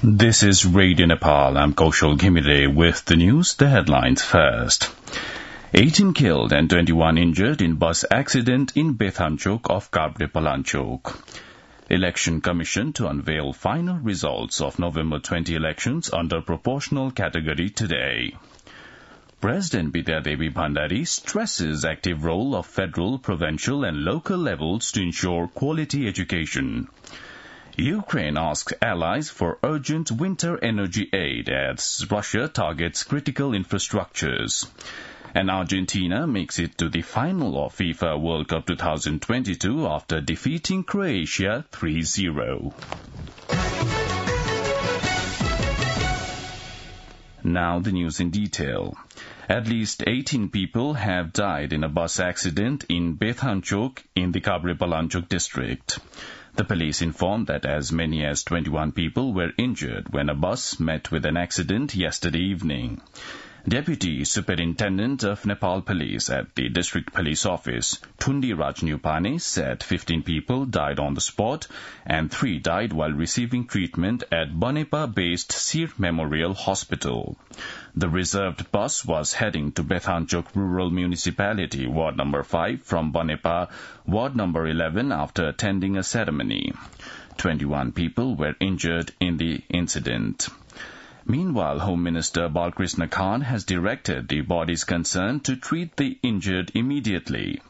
This is Radio Nepal. I'm Kaushal Ghimire with the news. The headlines first. 18 killed and 21 injured in bus accident in Bethanchok of Kabre Palanchok. Election Commission to unveil final results of November 20 elections under proportional category today. President Bidyadevi Bhandari stresses active role of federal, provincial and local levels to ensure quality education. Ukraine asks allies for urgent winter energy aid as Russia targets critical infrastructures. And Argentina makes it to the final of FIFA World Cup 2022 after defeating Croatia 3-0. Now the news in detail. At least 18 people have died in a bus accident in Bethanchok in the Kabre Palanchok district. The police informed that as many as 21 people were injured when a bus met with an accident yesterday evening. Deputy Superintendent of Nepal Police at the District Police Office, Thundi Rajnyupane, said 15 people died on the spot and 3 died while receiving treatment at Banepa-based Sir Memorial Hospital. The reserved bus was heading to Bethanchok Rural Municipality, Ward Number 5, from Banepa, Ward Number 11, after attending a ceremony. 21 people were injured in the incident. Meanwhile, Home Minister Balkrishna Khan has directed the bodies concerned to treat the injured immediately.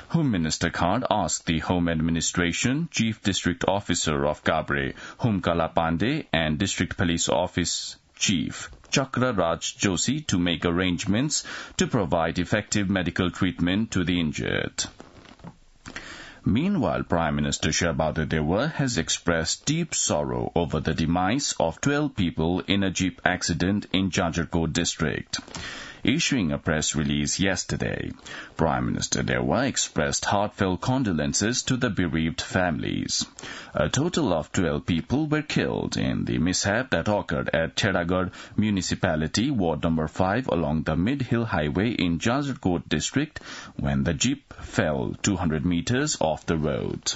Home Minister Khan asked the Home Administration, Chief District Officer of Kabre, Humkala Pandey, and District Police Office Chief Chakra Raj Joshi to make arrangements to provide effective medical treatment to the injured. Meanwhile, Prime Minister Shabada Deva has expressed deep sorrow over the demise of 12 people in a jeep accident in Jajarkot district. Issuing a press release yesterday, Prime Minister Deva expressed heartfelt condolences to the bereaved families. A total of 12 people were killed in the mishap that occurred at Cheragarh Municipality, Ward Number 5, along the Mid-Hill Highway in Jajarkot district when the jeep fell 200 meters off the road.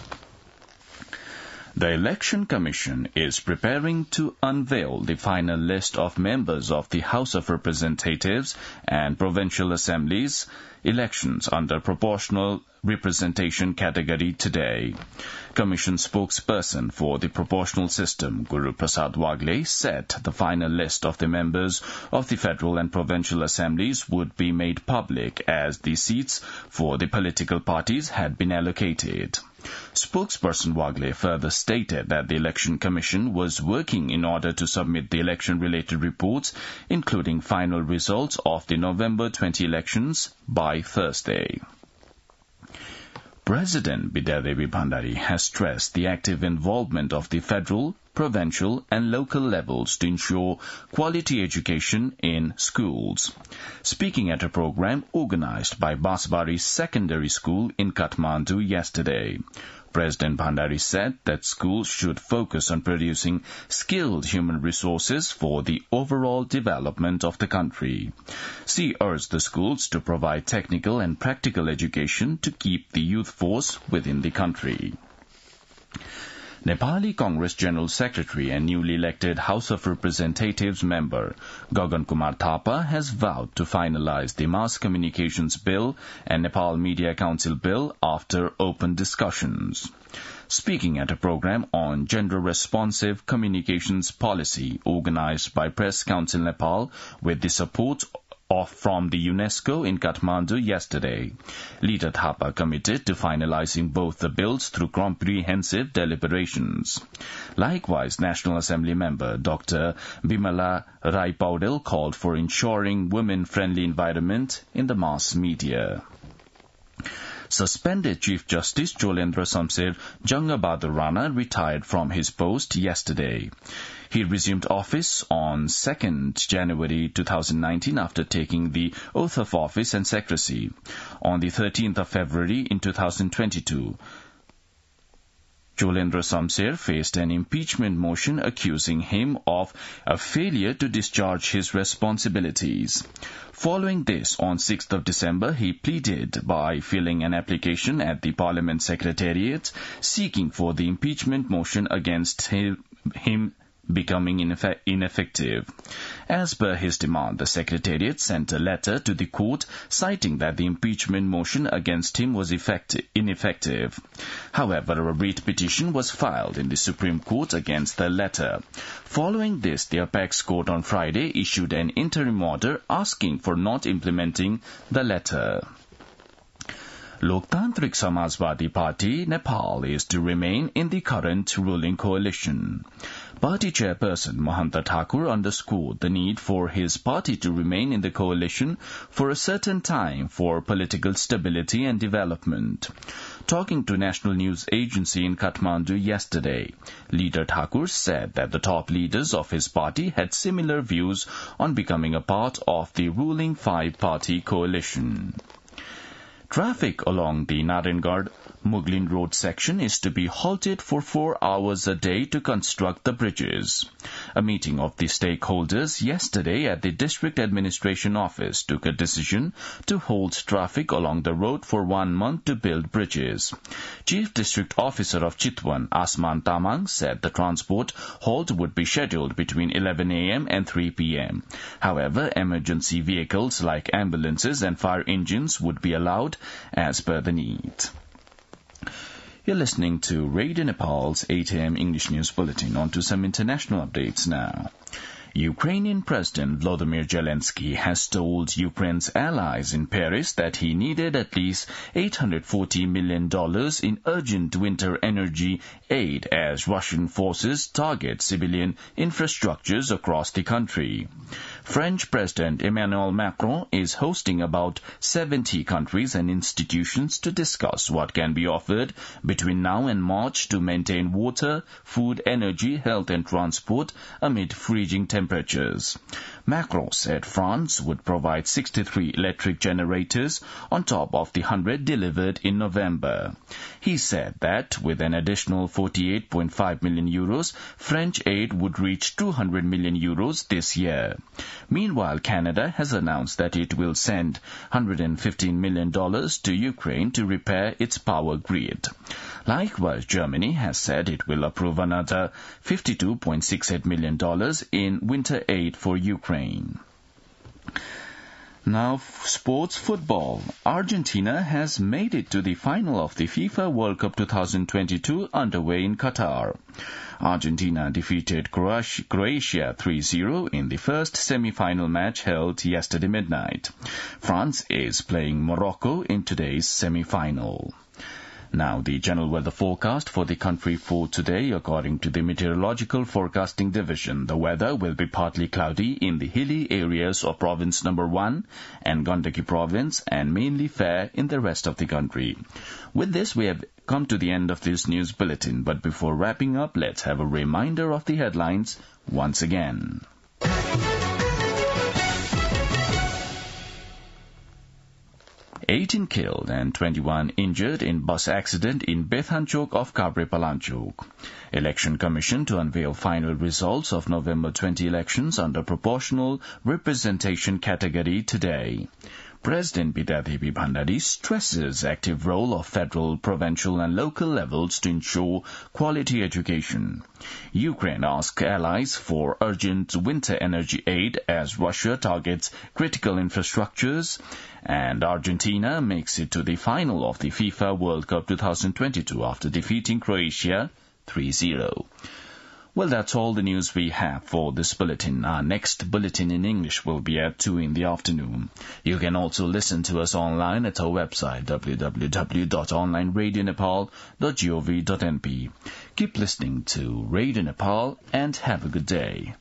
The Election Commission is preparing to unveil the final list of members of the House of Representatives and Provincial Assemblies elections under proportional representation category today. Commission spokesperson for the proportional system, Guru Prasad Wagle, said the final list of the members of the federal and provincial assemblies would be made public as the seats for the political parties had been allocated. Spokesperson Wagle further stated that the Election Commission was working in order to submit the election-related reports, including final results of the November 20 elections, by Thursday. President Bidyadevi Bhandari has stressed the active involvement of the federal, provincial and local levels to ensure quality education in schools. Speaking at a program organized by Basbari Secondary School in Kathmandu yesterday, President Bhandari said that schools should focus on producing skilled human resources for the overall development of the country. She urged the schools to provide technical and practical education to keep the youth force within the country. Nepali Congress General Secretary and newly elected House of Representatives member Gagan Kumar Thapa has vowed to finalize the Mass Communications Bill and Nepal Media Council Bill after open discussions. Speaking at a program on gender-responsive communications policy organized by Press Council Nepal with the support from the UNESCO in Kathmandu yesterday, Leader Thapa committed to finalizing both the bills through comprehensive deliberations. Likewise, National Assembly member Dr. Bimala Rai Paudel called for ensuring women-friendly environment in the mass media. Suspended Chief Justice Jolendra Samser Jangabadur Rana retired from his post yesterday. He resumed office on 2nd January 2019 after taking the oath of office and secrecy. On the 13th of February in 2022, Jolendra Samser faced an impeachment motion accusing him of a failure to discharge his responsibilities. Following this, on 6th of December, he pleaded by filling an application at the Parliament Secretariat seeking for the impeachment motion against him becoming ineffective. As per his demand, the Secretariat sent a letter to the court citing that the impeachment motion against him was ineffective. However, a writ petition was filed in the Supreme Court against the letter. Following this, the Apex Court on Friday issued an interim order asking for not implementing the letter. Loktantrik Samajwadi Party, Nepal, is to remain in the current ruling coalition. Party chairperson Mahanta Thakur underscored the need for his party to remain in the coalition for a certain time for political stability and development. Talking to National News Agency in Kathmandu yesterday, Leader Thakur said that the top leaders of his party had similar views on becoming a part of the ruling five-party coalition. Traffic along the Narengad-Muglin Road section is to be halted for 4 hours a day to construct the bridges. A meeting of the stakeholders yesterday at the District Administration Office took a decision to hold traffic along the road for 1 month to build bridges. Chief District Officer of Chitwan, Asman Tamang, said the transport halt would be scheduled between 11 a.m. and 3 p.m. However, emergency vehicles like ambulances and fire engines would be allowed as per the need. You're listening to Radio Nepal's 8 a.m. English News Bulletin. On to some international updates now. Ukrainian President Volodymyr Zelensky has told Ukraine's allies in Paris that he needed at least $840 million in urgent winter energy aid as Russian forces target civilian infrastructures across the country. French President Emmanuel Macron is hosting about 70 countries and institutions to discuss what can be offered between now and March to maintain water, food, energy, health and transport amid freezing temperatures. Macron said France would provide 63 electric generators on top of the 100 delivered in November. He said that with an additional 48.5 million euros, French aid would reach 200 million euros this year. Meanwhile, Canada has announced that it will send $115 million to Ukraine to repair its power grid. Likewise, Germany has said it will approve another $52.68 million in winter aid for Ukraine. Now, sports football. Argentina has made it to the final of the FIFA World Cup 2022 underway in Qatar. Argentina defeated Croatia 3-0 in the first semi-final match held yesterday midnight. France is playing Morocco in today's semi-final. Now, the general weather forecast for the country for today. According to the Meteorological Forecasting Division, the weather will be partly cloudy in the hilly areas of Province Number 1 and Gandaki Province and mainly fair in the rest of the country. With this, we have come to the end of this news bulletin. But before wrapping up, let's have a reminder of the headlines once again. 18 killed and 21 injured in bus accident in Bethanchok of Kabre Palanchok. Election Commission to unveil final results of November 20 elections under proportional representation category today. President Bidyadevi Bhandari stresses active role of federal, provincial and local levels to ensure quality education. Ukraine asks allies for urgent winter energy aid as Russia targets critical infrastructures. And Argentina makes it to the final of the FIFA World Cup 2022 after defeating Croatia 3-0. Well, that's all the news we have for this bulletin. Our next bulletin in English will be at 2 in the afternoon. You can also listen to us online at our website www.onlineradionepal.gov.np. Keep listening to Radio Nepal and have a good day.